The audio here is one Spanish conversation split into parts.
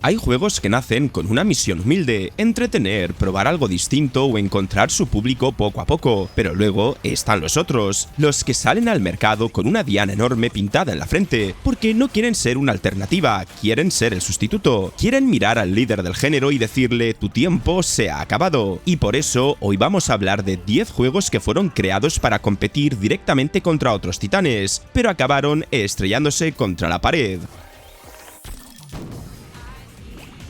Hay juegos que nacen con una misión humilde, entretener, probar algo distinto o encontrar su público poco a poco, pero luego están los otros, los que salen al mercado con una diana enorme pintada en la frente, porque no quieren ser una alternativa, quieren ser el sustituto, quieren mirar al líder del género y decirle tu tiempo se ha acabado, y por eso hoy vamos a hablar de 10 juegos que fueron creados para competir directamente contra otros titanes, pero acabaron estrellándose contra la pared.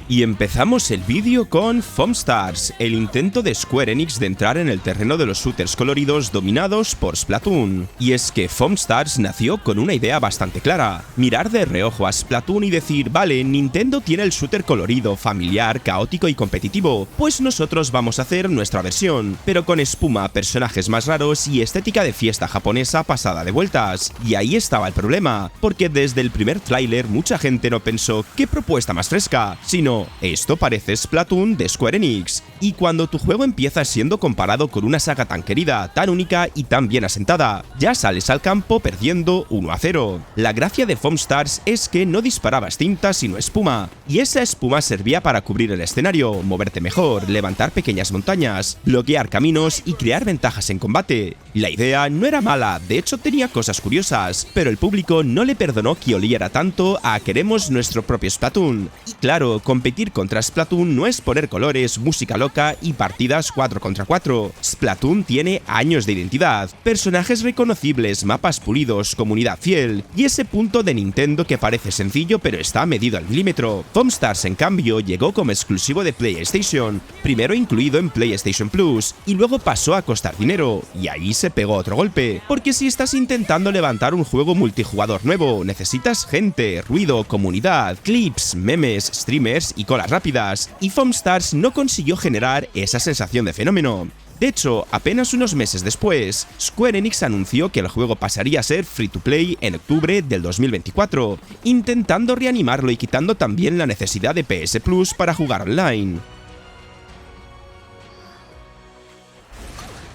Y empezamos el vídeo con Foam Stars, el intento de Square Enix de entrar en el terreno de los shooters coloridos dominados por Splatoon. Y es que Foam Stars nació con una idea bastante clara: mirar de reojo a Splatoon y decir, vale, Nintendo tiene el shooter colorido, familiar, caótico y competitivo, pues nosotros vamos a hacer nuestra versión, pero con espuma, personajes más raros y estética de fiesta japonesa pasada de vueltas. Y ahí estaba el problema, porque desde el primer tráiler mucha gente no pensó qué propuesta más fresca, sino esto parece Splatoon de Square Enix. Y cuando tu juego empieza siendo comparado con una saga tan querida, tan única y tan bien asentada, ya sales al campo perdiendo 1-0. La gracia de Foam Stars es que no disparabas tinta sino espuma, y esa espuma servía para cubrir el escenario, moverte mejor, levantar pequeñas montañas, bloquear caminos y crear ventajas en combate. La idea no era mala, de hecho tenía cosas curiosas, pero el público no le perdonó que oliera tanto a queremos nuestro propio Splatoon. Y claro, competir contra Splatoon no es poner colores, música loca y partidas 4 contra 4. Splatoon tiene años de identidad, personajes reconocibles, mapas pulidos, comunidad fiel, y ese punto de Nintendo que parece sencillo pero está medido al milímetro. Foam Stars, en cambio, llegó como exclusivo de PlayStation, primero incluido en PlayStation Plus, y luego pasó a costar dinero, y ahí se pegó otro golpe, porque si estás intentando levantar un juego multijugador nuevo, necesitas gente, ruido, comunidad, clips, memes, streamers y colas rápidas, y Foam Stars no consiguió generar esa sensación de fenómeno. De hecho, apenas unos meses después, Square Enix anunció que el juego pasaría a ser free to play en octubre del 2024, intentando reanimarlo y quitando también la necesidad de PS Plus para jugar online.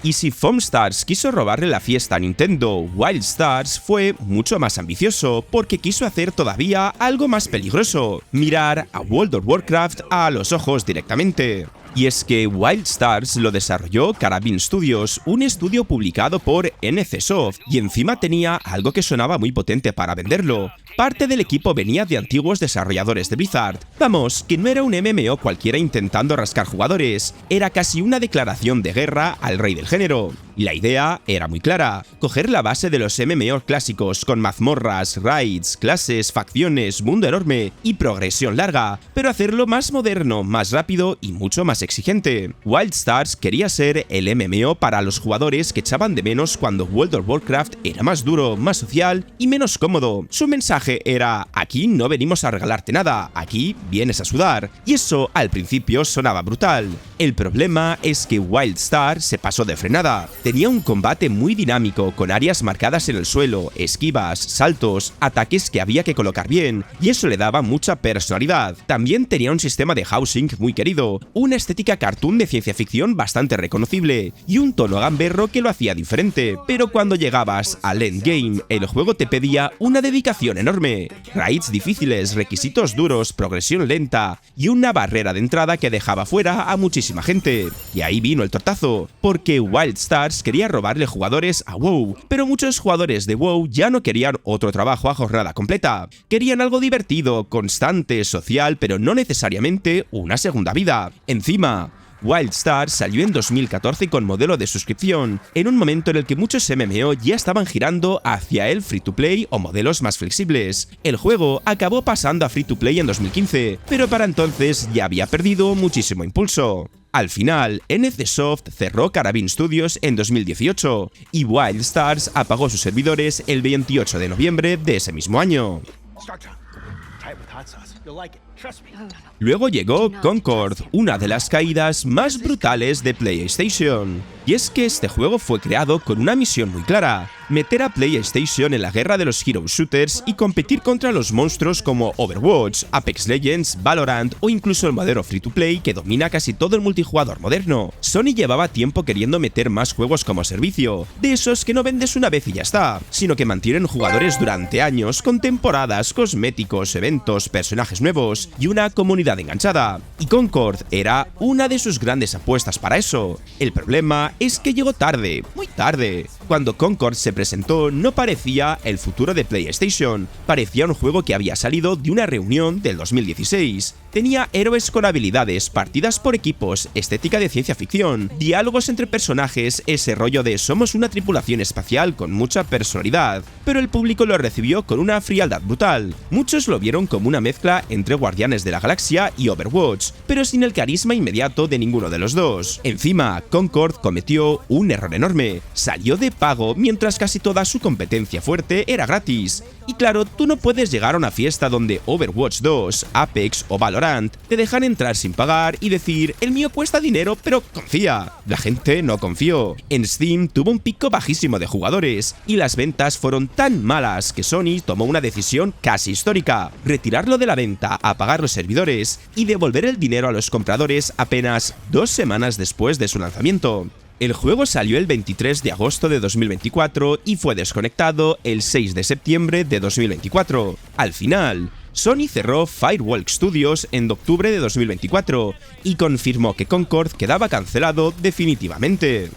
Y si Foam Stars quiso robarle la fiesta a Nintendo, Wild Stars fue mucho más ambicioso, porque quiso hacer todavía algo más peligroso: mirar a World of Warcraft a los ojos directamente. Y es que Wild Stars lo desarrolló Carabin Studios, un estudio publicado por NCSoft, y encima tenía algo que sonaba muy potente para venderlo. Parte del equipo venía de antiguos desarrolladores de Blizzard. Vamos, que no era un MMO cualquiera intentando rascar jugadores, era casi una declaración de guerra al rey del género. Y la idea era muy clara: coger la base de los MMO clásicos con mazmorras, raids, clases, facciones, mundo enorme y progresión larga, pero hacerlo más moderno, más rápido y mucho más exigente. Wild Stars quería ser el MMO para los jugadores que echaban de menos cuando World of Warcraft era más duro, más social y menos cómodo. Su mensaje era: aquí no venimos a regalarte nada, aquí vienes a sudar. Y eso al principio sonaba brutal. El problema es que Wild Stars se pasó de frenada. Tenía un combate muy dinámico, con áreas marcadas en el suelo, esquivas, saltos, ataques que había que colocar bien, y eso le daba mucha personalidad. También tenía un sistema de housing muy querido, una estética cartoon de ciencia ficción bastante reconocible, y un tono gamberro que lo hacía diferente. Pero cuando llegabas al endgame, el juego te pedía una dedicación enorme: raids difíciles, requisitos duros, progresión lenta, y una barrera de entrada que dejaba fuera a muchísima gente. Y ahí vino el tortazo, porque Wild Stars quería robarle jugadores a WoW, pero muchos jugadores de WoW ya no querían otro trabajo a jornada completa. Querían algo divertido, constante, social, pero no necesariamente una segunda vida. Encima, Wild Stars salió en 2014 con modelo de suscripción, en un momento en el que muchos MMO ya estaban girando hacia el free to play o modelos más flexibles. El juego acabó pasando a free to play en 2015, pero para entonces ya había perdido muchísimo impulso. Al final, NCSoft cerró Carabin Studios en 2018 y Wild Stars apagó sus servidores el 28 de noviembre de ese mismo año. Luego llegó Concord, una de las caídas más brutales de PlayStation. Y es que este juego fue creado con una misión muy clara: meter a PlayStation en la guerra de los hero shooters y competir contra los monstruos como Overwatch, Apex Legends, Valorant o incluso el modelo free to play que domina casi todo el multijugador moderno. Sony llevaba tiempo queriendo meter más juegos como servicio, de esos que no vendes una vez y ya está, sino que mantienen jugadores durante años con temporadas, cosméticos, eventos, muchos personajes nuevos y una comunidad enganchada, y Concord era una de sus grandes apuestas para eso. El problema es que llegó tarde, muy tarde. Cuando Concord se presentó no parecía el futuro de PlayStation, parecía un juego que había salido de una reunión del 2016. Tenía héroes con habilidades, partidas por equipos, estética de ciencia ficción, diálogos entre personajes, ese rollo de somos una tripulación espacial con mucha personalidad, pero el público lo recibió con una frialdad brutal. Muchos lo vieron como una mezcla entre Guardianes de la Galaxia y Overwatch, pero sin el carisma inmediato de ninguno de los dos. Encima, Concord cometió un error enorme, salió de pago mientras casi toda su competencia fuerte era gratis. Y claro, tú no puedes llegar a una fiesta donde Overwatch 2, Apex o Valorant te dejan entrar sin pagar y decir el mío cuesta dinero pero confía. La gente no confió. En Steam tuvo un pico bajísimo de jugadores y las ventas fueron tan malas que Sony tomó una decisión casi histórica: retirarlo de la venta, apagar los servidores y devolver el dinero a los compradores apenas 2 semanas después de su lanzamiento. El juego salió el 23 de agosto de 2024 y fue desconectado el 6 de septiembre de 2024. Al final, Sony cerró Firewalk Studios en octubre de 2024 y confirmó que Concord quedaba cancelado definitivamente.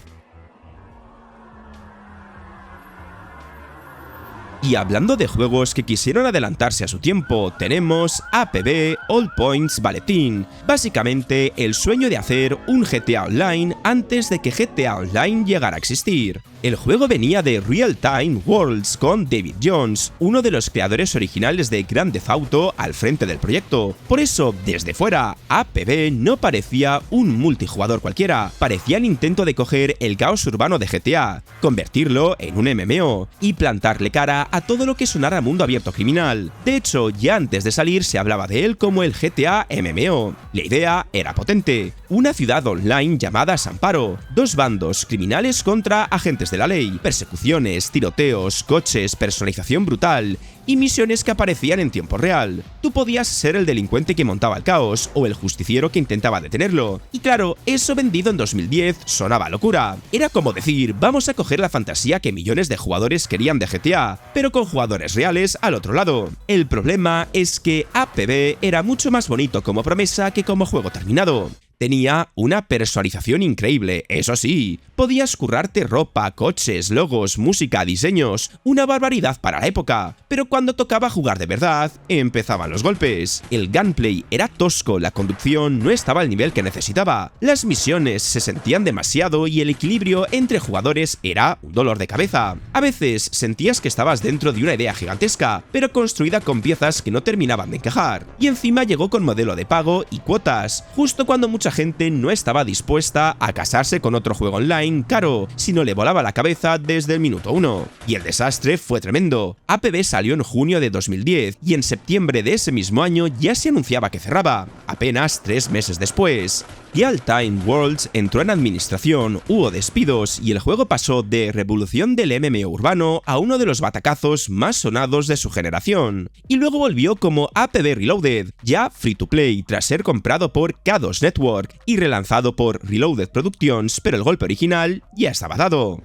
Y hablando de juegos que quisieron adelantarse a su tiempo, tenemos APB All Points Bulletin, básicamente el sueño de hacer un GTA Online antes de que GTA Online llegara a existir. El juego venía de Real Time Worlds con David Jones, uno de los creadores originales de Grand Theft Auto, al frente del proyecto. Por eso, desde fuera, APB no parecía un multijugador cualquiera, parecía el intento de coger el caos urbano de GTA, convertirlo en un MMO y plantarle cara a todo lo que sonara mundo abierto criminal. De hecho, ya antes de salir se hablaba de él como el GTA MMO. La idea era potente: una ciudad online llamada Samparo, dos bandos criminales contra agentes de la ley, persecuciones, tiroteos, coches, personalización brutal y misiones que aparecían en tiempo real. Tú podías ser el delincuente que montaba el caos o el justiciero que intentaba detenerlo. Y claro, eso vendido en 2010 sonaba a locura. Era como decir, vamos a coger la fantasía que millones de jugadores querían de GTA, pero con jugadores reales al otro lado. El problema es que APB era mucho más bonito como promesa que como juego terminado. Tenía una personalización increíble, eso sí, podías currarte ropa, coches, logos, música, diseños, una barbaridad para la época, pero cuando tocaba jugar de verdad, empezaban los golpes. El gameplay era tosco, la conducción no estaba al nivel que necesitaba, las misiones se sentían demasiado y el equilibrio entre jugadores era un dolor de cabeza. A veces sentías que estabas dentro de una idea gigantesca, pero construida con piezas que no terminaban de encajar. Y encima llegó con modelo de pago y cuotas, justo cuando mucha gente no estaba dispuesta a casarse con otro juego online caro, si no le volaba la cabeza desde el minuto 1. Y el desastre fue tremendo. APB salió en junio de 2010 y en septiembre de ese mismo año ya se anunciaba que cerraba, apenas 3 meses después. Real Time Worlds entró en administración, hubo despidos y el juego pasó de revolución del MMO urbano a uno de los batacazos más sonados de su generación. Y luego volvió como APB Reloaded, ya free to play tras ser comprado por K2 Network y relanzado por Reloaded Productions, pero el golpe original ya estaba dado.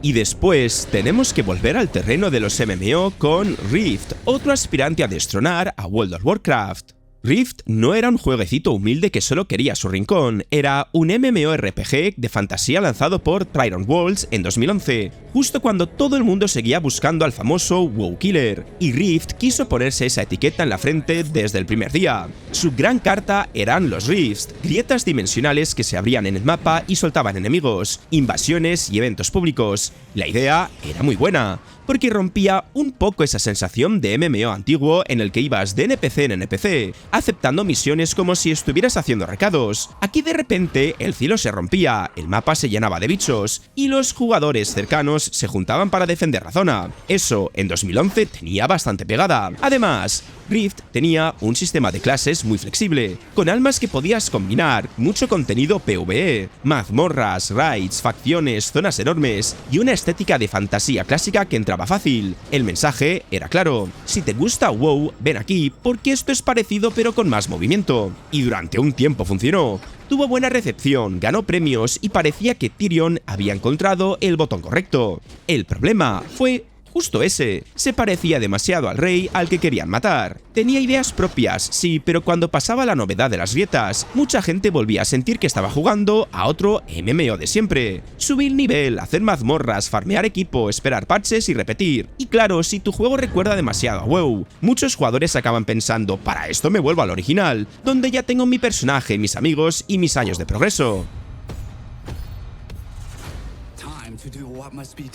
Y después tenemos que volver al terreno de los MMO con Rift, otro aspirante a destronar a World of Warcraft. Rift no era un jueguecito humilde que solo quería su rincón, era un MMORPG de fantasía lanzado por Trident Worlds en 2011, justo cuando todo el mundo seguía buscando al famoso WoW Killer, y Rift quiso ponerse esa etiqueta en la frente desde el primer día. Su gran carta eran los Rifts, grietas dimensionales que se abrían en el mapa y soltaban enemigos, invasiones y eventos públicos. La idea era muy buena, porque rompía un poco esa sensación de MMO antiguo en el que ibas de NPC en NPC, aceptando misiones como si estuvieras haciendo recados. Aquí de repente el cielo se rompía, el mapa se llenaba de bichos, y los jugadores cercanos se juntaban para defender la zona. Eso en 2011 tenía bastante pegada. Además, Rift tenía un sistema de clases muy flexible, con almas que podías combinar, mucho contenido PvE, mazmorras, raids, facciones, zonas enormes y una estética de fantasía clásica que entraba fácil. El mensaje era claro: si te gusta WoW, ven aquí porque esto es parecido pero con más movimiento. Y durante un tiempo funcionó. Tuvo buena recepción, ganó premios y parecía que Tyrion había encontrado el botón correcto. El problema fue justo ese. Se parecía demasiado al rey al que querían matar. Tenía ideas propias, sí, pero cuando pasaba la novedad de las grietas, mucha gente volvía a sentir que estaba jugando a otro MMO de siempre. Subir nivel, hacer mazmorras, farmear equipo, esperar patches y repetir. Y claro, si tu juego recuerda demasiado a WoW, muchos jugadores acaban pensando, para esto me vuelvo al original, donde ya tengo mi personaje, mis amigos y mis años de progreso.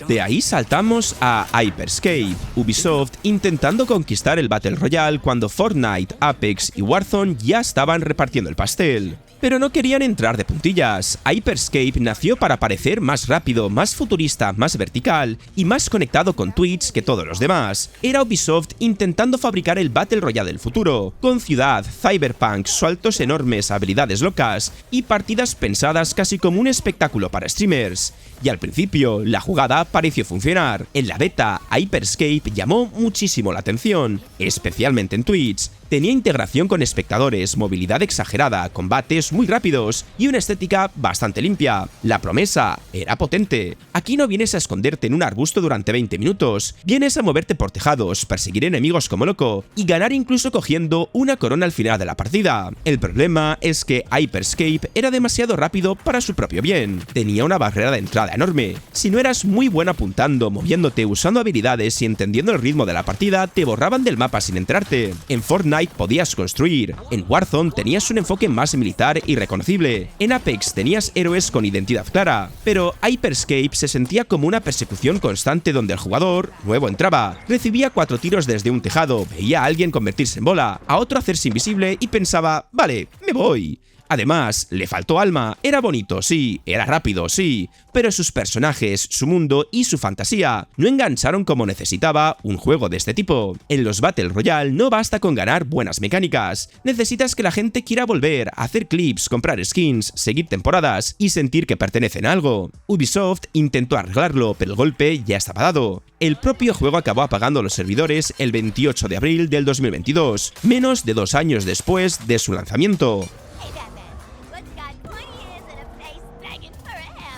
De ahí saltamos a Hyperscape, Ubisoft intentando conquistar el Battle Royale cuando Fortnite, Apex y Warzone ya estaban repartiendo el pastel. Pero no querían entrar de puntillas. Hyperscape nació para parecer más rápido, más futurista, más vertical y más conectado con Twitch que todos los demás. Era Ubisoft intentando fabricar el Battle Royale del futuro, con ciudad, cyberpunk, saltos enormes, habilidades locas y partidas pensadas casi como un espectáculo para streamers. Y al principio, la jugada pareció funcionar. En la beta, Hyperscape llamó muchísimo la atención, especialmente en Twitch. Tenía integración con espectadores, movilidad exagerada, combates muy rápidos y una estética bastante limpia. La promesa era potente. Aquí no vienes a esconderte en un arbusto durante 20 minutos, vienes a moverte por tejados, perseguir enemigos como loco y ganar incluso cogiendo una corona al final de la partida. El problema es que Hyperscape era demasiado rápido para su propio bien. Tenía una barrera de entrada enorme. Si no eras muy bueno apuntando, moviéndote, usando habilidades y entendiendo el ritmo de la partida, te borraban del mapa sin enterarte. En Fortnite podías construir, en Warzone tenías un enfoque más militar y reconocible, en Apex tenías héroes con identidad clara, pero Hyperscape se sentía como una persecución constante donde el jugador nuevo entraba, recibía 4 tiros desde un tejado, veía a alguien convertirse en bola, a otro hacerse invisible y pensaba, vale, me voy. Además, le faltó alma, era bonito, sí, era rápido, sí, pero sus personajes, su mundo y su fantasía no engancharon como necesitaba un juego de este tipo. En los Battle Royale no basta con ganar buenas mecánicas, necesitas que la gente quiera volver, hacer clips, comprar skins, seguir temporadas y sentir que pertenecen a algo. Ubisoft intentó arreglarlo, pero el golpe ya estaba dado. El propio juego acabó apagando los servidores el 28 de abril del 2022, menos de 2 años después de su lanzamiento.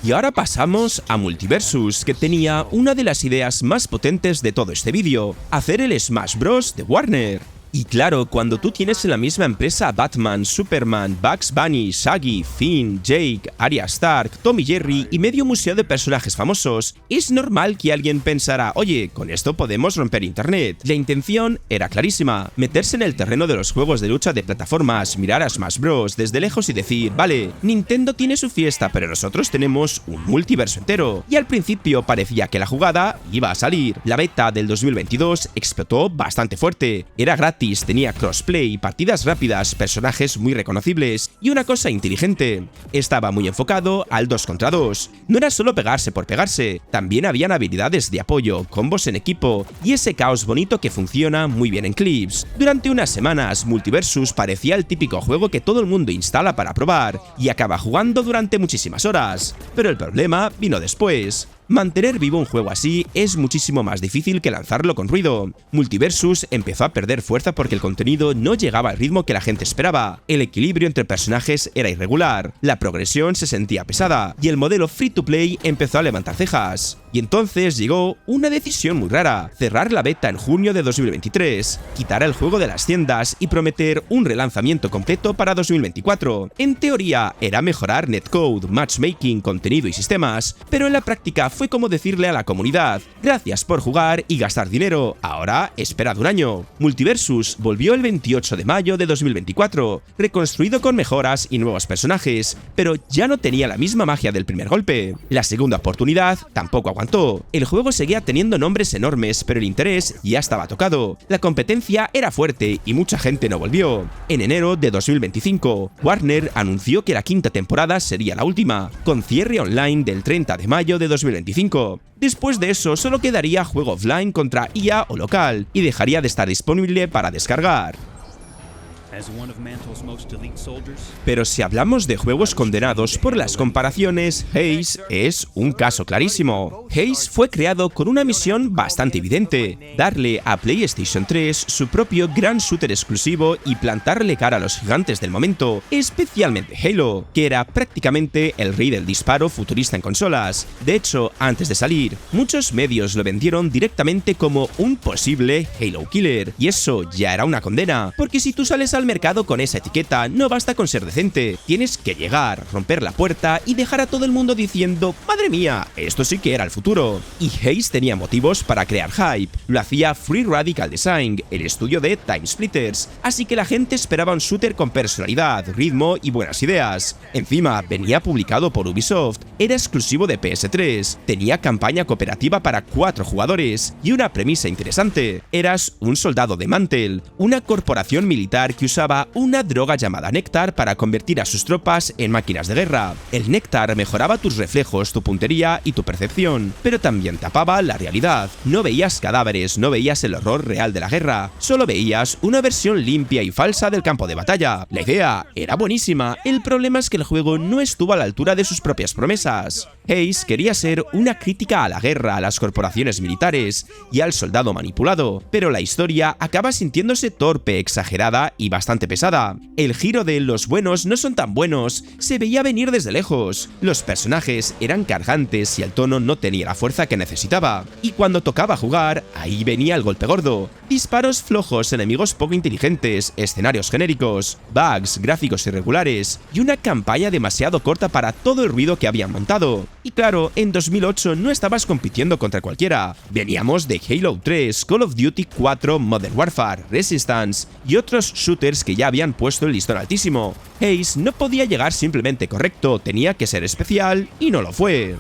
Y ahora pasamos a Multiversus, que tenía una de las ideas más potentes de todo este vídeo, hacer el Smash Bros. De Warner. Y claro, cuando tú tienes en la misma empresa a Batman, Superman, Bugs Bunny, Shaggy, Finn, Jake, Arya Stark, Tom y Jerry y medio museo de personajes famosos, es normal que alguien pensara, oye, con esto podemos romper internet. La intención era clarísima, meterse en el terreno de los juegos de lucha de plataformas, mirar a Smash Bros. Desde lejos y decir, vale, Nintendo tiene su fiesta, pero nosotros tenemos un multiverso entero. Y al principio parecía que la jugada iba a salir. La beta del 2022 explotó bastante fuerte, era gratis, tenía crossplay, partidas rápidas, personajes muy reconocibles y una cosa inteligente, estaba muy enfocado al 2 contra 2. No era solo pegarse por pegarse, también habían habilidades de apoyo, combos en equipo y ese caos bonito que funciona muy bien en clips. Durante unas semanas, Multiversus parecía el típico juego que todo el mundo instala para probar y acaba jugando durante muchísimas horas. Pero el problema vino después. Mantener vivo un juego así es muchísimo más difícil que lanzarlo con ruido. Multiversus empezó a perder fuerza porque el contenido no llegaba al ritmo que la gente esperaba, el equilibrio entre personajes era irregular, la progresión se sentía pesada y el modelo free to play empezó a levantar cejas. Y entonces llegó una decisión muy rara, cerrar la beta en junio de 2023, quitar el juego de las tiendas y prometer un relanzamiento completo para 2024. En teoría era mejorar netcode, matchmaking, contenido y sistemas, pero en la práctica fue como decirle a la comunidad, gracias por jugar y gastar dinero, ahora esperad un año. Multiversus volvió el 28 de mayo de 2024, reconstruido con mejoras y nuevos personajes, pero ya no tenía la misma magia del primer golpe. La segunda oportunidad tampoco aguantó. El juego seguía teniendo nombres enormes, pero el interés ya estaba tocado. La competencia era fuerte y mucha gente no volvió. En enero de 2025, Warner anunció que la quinta temporada sería la última, con cierre online del 30 de mayo de 2025. Después de eso solo quedaría juego offline contra IA o local, y dejaría de estar disponible para descargar. Pero si hablamos de juegos condenados por las comparaciones, Haze es un caso clarísimo. Haze fue creado con una misión bastante evidente: darle a PlayStation 3 su propio gran shooter exclusivo y plantarle cara a los gigantes del momento, especialmente Halo, que era prácticamente el rey del disparo futurista en consolas. De hecho, antes de salir, muchos medios lo vendieron directamente como un posible Halo Killer, y eso ya era una condena, porque si tú sales al mercado con esa etiqueta, no basta con ser decente, tienes que llegar, romper la puerta y dejar a todo el mundo diciendo: ¡madre mía! Esto sí que era el futuro. Y Haze tenía motivos para crear hype. Lo hacía Free Radical Design, el estudio de Time Splitters, así que la gente esperaba un shooter con personalidad, ritmo y buenas ideas. Encima, venía publicado por Ubisoft, era exclusivo de PS3, tenía campaña cooperativa para 4 jugadores y una premisa interesante: eras un soldado de Mantle, una corporación militar que usaba una droga llamada Néctar para convertir a sus tropas en máquinas de guerra. El Néctar mejoraba tus reflejos, tu puntería y tu percepción, pero también tapaba la realidad. No veías cadáveres, no veías el horror real de la guerra, solo veías una versión limpia y falsa del campo de batalla. La idea era buenísima, el problema es que el juego no estuvo a la altura de sus propias promesas. Haze quería ser una crítica a la guerra, a las corporaciones militares y al soldado manipulado, pero la historia acaba sintiéndose torpe, exagerada y bastante pesada. El giro de los buenos no son tan buenos se veía venir desde lejos, los personajes eran cargantes y el tono no tenía la fuerza que necesitaba, y cuando tocaba jugar, ahí venía el golpe gordo: disparos flojos, enemigos poco inteligentes, escenarios genéricos, bugs, gráficos irregulares y una campaña demasiado corta para todo el ruido que habían montado. Y claro, en 2008 no estabas compitiendo contra cualquiera. Veníamos de Halo 3, Call of Duty 4, Modern Warfare, Resistance y otros shooters que ya habían puesto el listón altísimo. Haze no podía llegar simplemente correcto, tenía que ser especial y no lo fue.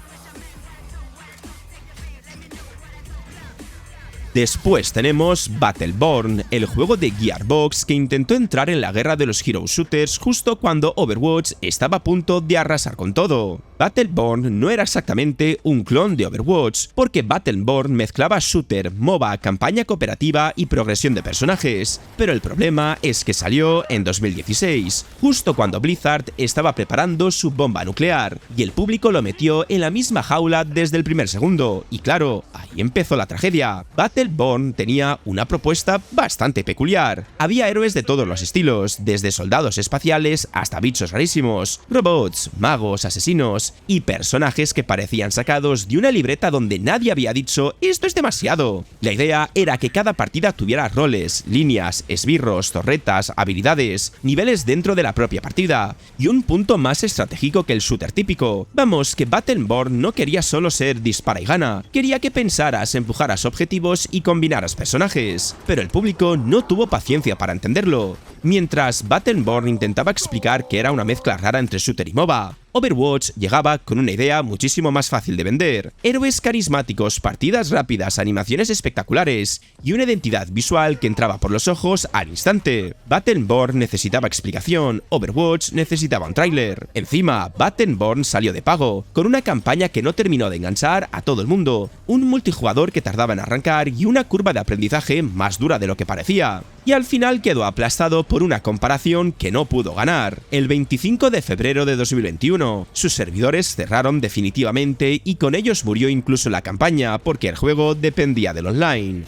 Después tenemos Battleborn, el juego de Gearbox que intentó entrar en la guerra de los hero shooters justo cuando Overwatch estaba a punto de arrasar con todo. Battleborn no era exactamente un clon de Overwatch, porque Battleborn mezclaba shooter, MOBA, campaña cooperativa y progresión de personajes, pero el problema es que salió en 2016, justo cuando Blizzard estaba preparando su bomba nuclear, y el público lo metió en la misma jaula desde el primer segundo, y claro, ahí empezó la tragedia. Battleborn tenía una propuesta bastante peculiar. Había héroes de todos los estilos, desde soldados espaciales hasta bichos rarísimos, robots, magos, asesinos y personajes que parecían sacados de una libreta donde nadie había dicho «esto es demasiado». La idea era que cada partida tuviera roles, líneas, esbirros, torretas, habilidades, niveles dentro de la propia partida y un punto más estratégico que el shooter típico. Vamos, que Battleborn no quería solo ser dispara y gana, quería que pensaras, empujaras objetivos y combinaras personajes, pero el público no tuvo paciencia para entenderlo. Mientras Battleborn intentaba explicar que era una mezcla rara entre shooter y MOBA, Overwatch llegaba con una idea muchísimo más fácil de vender: héroes carismáticos, partidas rápidas, animaciones espectaculares y una identidad visual que entraba por los ojos al instante. Battleborn necesitaba explicación, Overwatch necesitaba un tráiler. Encima, Battleborn salió de pago, con una campaña que no terminó de enganchar a todo el mundo, un multijugador que tardaba en arrancar y una curva de aprendizaje más dura de lo que parecía. Y al final quedó aplastado por una comparación que no pudo ganar. El 25 de febrero de 2021, sus servidores cerraron definitivamente y con ellos murió incluso la campaña, porque el juego dependía del online.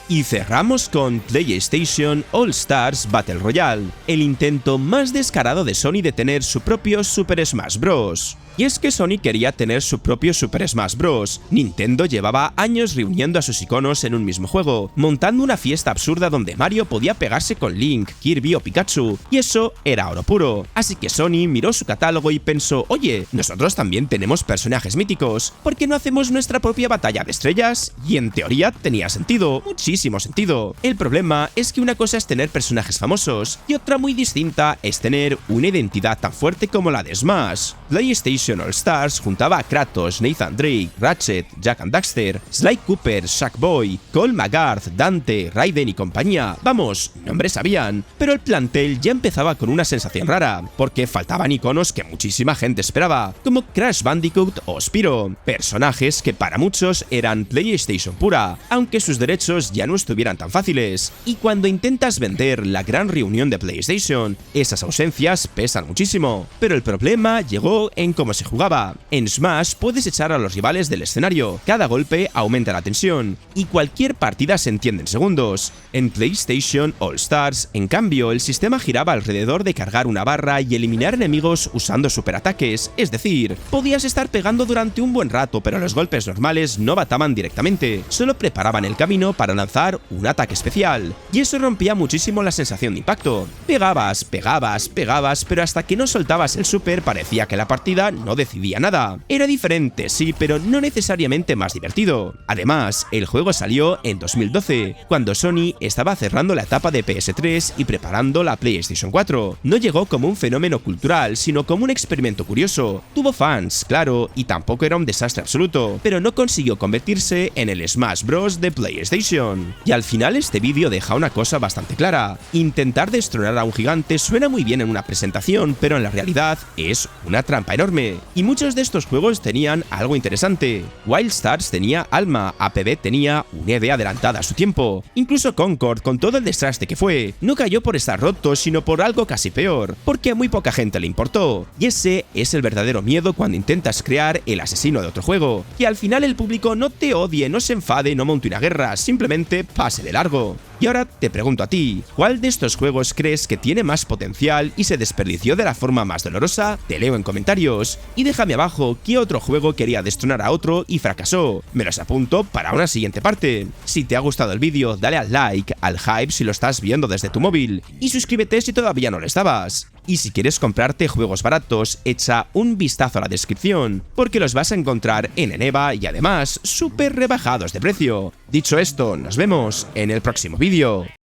Y cerramos con PlayStation All Stars Battle Royale, el intento más descarado de Sony de tener su propio Super Smash Bros. Y es que Sony quería tener su propio Super Smash Bros. Nintendo llevaba años reuniendo a sus iconos en un mismo juego, montando una fiesta absurda donde Mario podía pegarse con Link, Kirby o Pikachu, y eso era oro puro. Así que Sony miró su catálogo y pensó: oye, nosotros también tenemos personajes míticos, ¿por qué no hacemos nuestra propia batalla de estrellas? Y en teoría tenía sentido, muchísimo sentido. El problema es que una cosa es tener personajes famosos, y otra muy distinta es tener una identidad tan fuerte como la de Smash. PlayStation PlayStation All Stars juntaba a Kratos, Nathan Drake, Ratchet, Jak and Daxter, Sly Cooper, Sackboy, Cole McGarth, Dante, Raiden y compañía. Vamos, nombres sabían, pero el plantel ya empezaba con una sensación rara, porque faltaban iconos que muchísima gente esperaba, como Crash Bandicoot o Spyro, personajes que para muchos eran PlayStation pura, aunque sus derechos ya no estuvieran tan fáciles. Y cuando intentas vender la gran reunión de PlayStation, esas ausencias pesan muchísimo. Pero el problema llegó en cómo se jugaba. En Smash puedes echar a los rivales del escenario, cada golpe aumenta la tensión, y cualquier partida se entiende en segundos. En PlayStation All Stars, en cambio, el sistema giraba alrededor de cargar una barra y eliminar enemigos usando superataques, es decir, podías estar pegando durante un buen rato, pero los golpes normales no mataban directamente, solo preparaban el camino para lanzar un ataque especial, y eso rompía muchísimo la sensación de impacto. Pegabas, pero hasta que no soltabas el super parecía que la partida no decidía nada. Era diferente, sí, pero no necesariamente más divertido. Además, el juego salió en 2012, cuando Sony estaba cerrando la etapa de PS3 y preparando la PlayStation 4. No llegó como un fenómeno cultural, sino como un experimento curioso. Tuvo fans, claro, y tampoco era un desastre absoluto, pero no consiguió convertirse en el Smash Bros. De PlayStation. Y al final este vídeo deja una cosa bastante clara: intentar destronar a un gigante suena muy bien en una presentación, pero en la realidad es una trampa enorme. Y muchos de estos juegos tenían algo interesante. WildStars tenía alma, APB tenía una idea adelantada a su tiempo. Incluso Concord, con todo el desastre que fue, no cayó por estar roto, sino por algo casi peor, porque a muy poca gente le importó. Y ese es el verdadero miedo cuando intentas crear el asesino de otro juego, que al final el público no te odie, no se enfade, no monte una guerra, simplemente pase de largo. Y ahora te pregunto a ti, ¿cuál de estos juegos crees que tiene más potencial y se desperdició de la forma más dolorosa? Te leo en comentarios. Y déjame abajo qué otro juego quería destronar a otro y fracasó. Me los apunto para una siguiente parte. Si te ha gustado el vídeo, dale al like, al hype si lo estás viendo desde tu móvil, y suscríbete si todavía no lo estabas. Y si quieres comprarte juegos baratos, echa un vistazo a la descripción, porque los vas a encontrar en Eneba y además súper rebajados de precio. Dicho esto, nos vemos en el próximo vídeo.